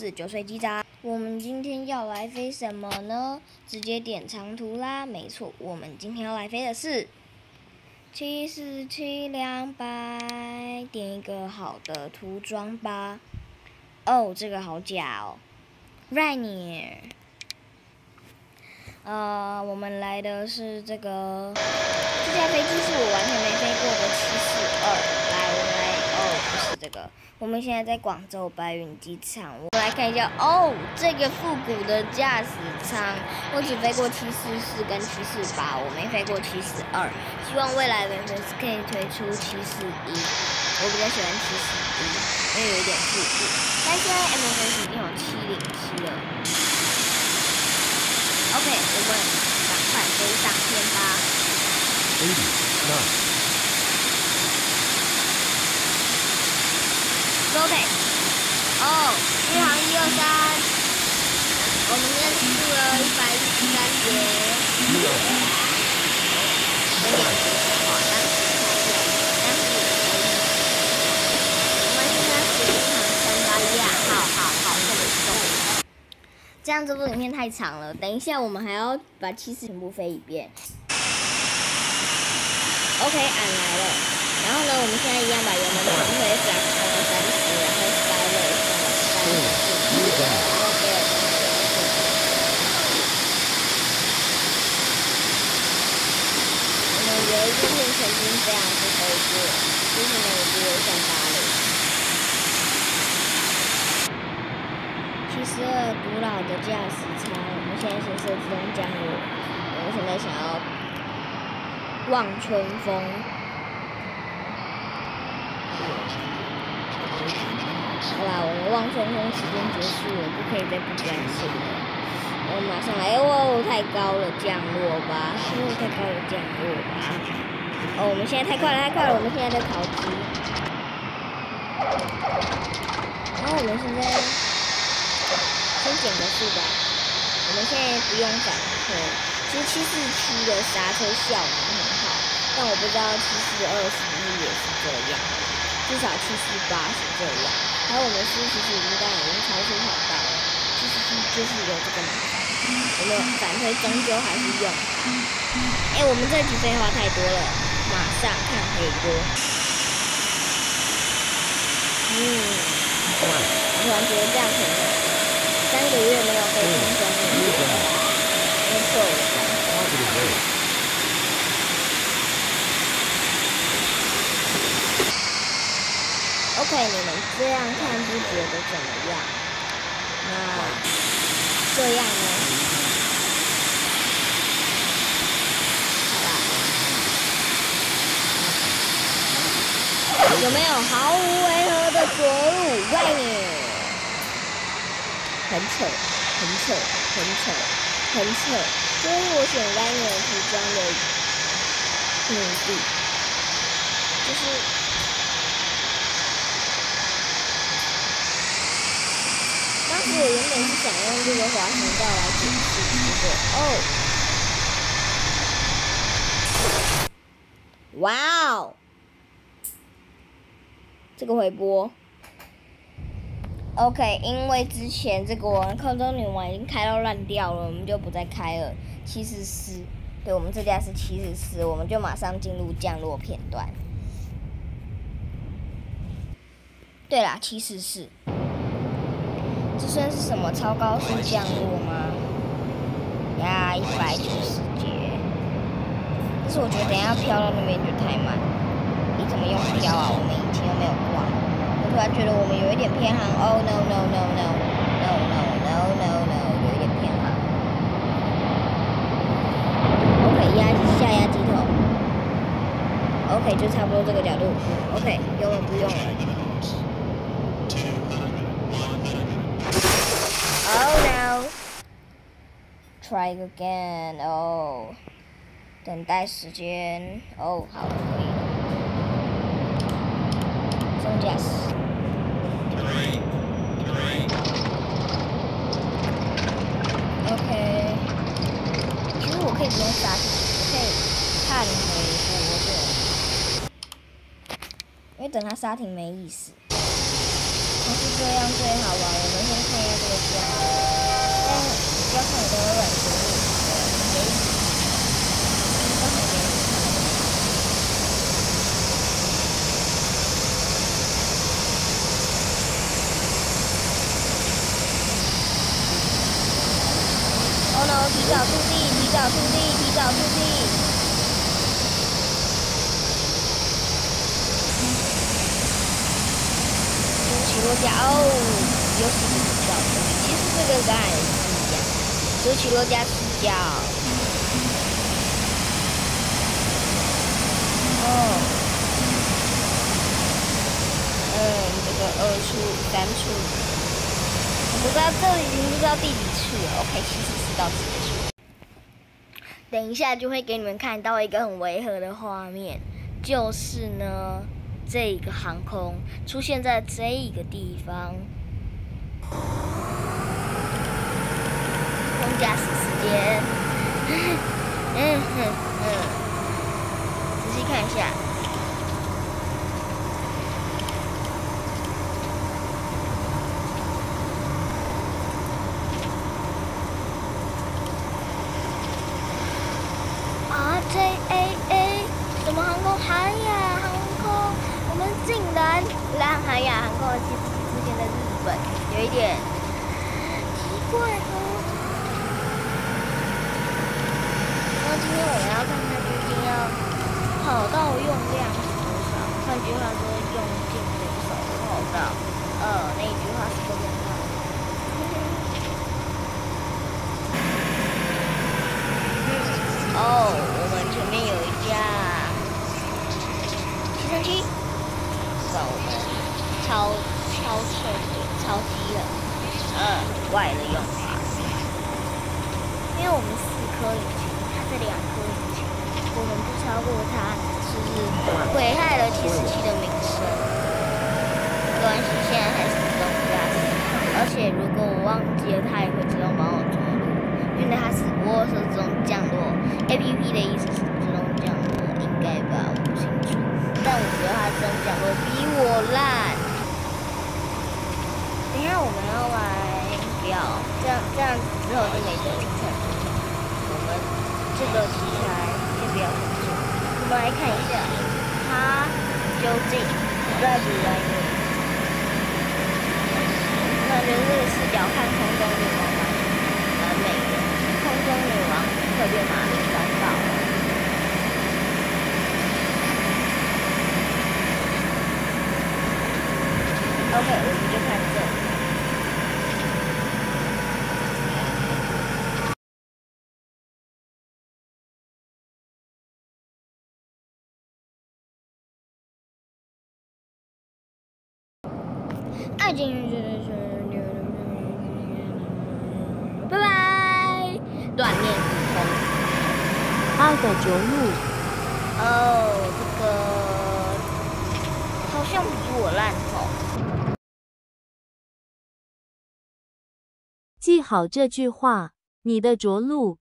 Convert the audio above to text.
是9岁机长。我们今天要来飞什么呢？直接点长途啦。没错，我们今天要来飞的是747-200，点一个好的涂装吧。哦，这个好假哦 ，Rainier。我们来的是这架飞机是我完全没飞过的742。来，我们来，不是这个。我们现在在广州白云机场，我们来看一下。这个复古的驾驶舱，我只飞过744跟748，我没飞过742。希望未来的粉丝可以推出741，我比较喜欢741，因为有一点复古。但现在 M-Face 已经有707了。OK， 我们赶快飞上天吧。OK， 续航123，我们认速了113节。有点好，但是我们现在时长381，好，这样这部影片太长了，等一下我们还要把744全部飞一遍。OK， 俺来了。然后呢，我们现在一样把油门重回30，然后 Skyway 送了34，然后给我们有一部片曾经这样子飞过，就是那一部《像芭蕾》。72古老的驾驶舱，我们现在先设自动降落。我们现在想要望春风。好啦，我们望春风时间结束了，不可以再不专心了。我们马上来，太高了，降落吧。太高了，降落吧。我们现在太快了，我们现在在逃机。然后我们现在先减个速吧。我们现在不用反推。其实747的刹车效能很好，但我不知道742是不是也是这样。至少748是这样，还有我们其实已经超出跑道了，747就是有这个麻烦，我们反推终究还是用它。我们这局废话太多了，马上看回播。我突然觉得这样可能3个月没有飞空中了，没错。OK， 你们这样看不觉得怎么样？那这样呢？好啦，有没有毫无违和的着陆？外面很扯，这是我选Rainier涂装的目的，就是当时我原本是想用这个滑行道来解释，哇哦，这个回播 ，OK， 因为之前这个空中女王已经开到烂掉了，我们就不再开了。744，对，我们这架是744，我们就马上进入降落片段。对啦，744。这算是什么超高速降落吗？呀，190节。但是我觉得等一下飘到那边就太慢。你怎么用飘啊？我们引擎又没有挂。我突然觉得我们有一点偏航。Oh no no no no no no no no no， 有一点偏航。OK， 下压机头。OK， 就差不多这个角度。OK， 油门不用了。Oh no! Try again. 等待时间。好，可以了。中驾驶。OK。其实我可以不用刹停，我可以看回播的，因为等它刹停没意思。还是这样最好吧。我们先看一下。这样，但比较看的软件也都很严谨。哦 no！ 提早出地，提早出地，提早出地。起落架哦，又是一只脚。其实这个刚才也是一样，只是起落架死角。哦，这个2处、3处，我不知道这已经不知道第几处了。OK， 其实是到4处。等一下就会给你们看到一个很违和的画面，就是呢。这个航空出现在这个地方，空驾驶时间，仔细看一下，RJAA 什么航空？韩亚航空。我们竟然让韩亚航空的747出现在日本，有一点奇怪哦。那今天我们要看它究竟要跑道用量是多少？换句话说，用尽多少的跑道？那一句话是多少？哦，我们前面有一架737。超低了，外的用法，因为我们4颗引擎，它这2颗引擎，我们不超过它，是危害了747的名声。没关系，现在还是自动驾驶，而且如果我忘记了，它也会自动帮我着陆，因为它是我是自动降落 ，APP 的意思是自动降落，应该吧？我不清楚。但我觉得它自动降落比我烂。等一下我们要来，不要这样之后就没得看。我们这个题材先不要看这个，我们来看一下它究竟在不在位。感觉这个视角看空中女王蛮美的，空中女王特别马力3到了。OK， 我们就看这里。爱情拜拜，断面普通。2的着陆。哦，这个好像比我烂哦。记好这句话，你的着陆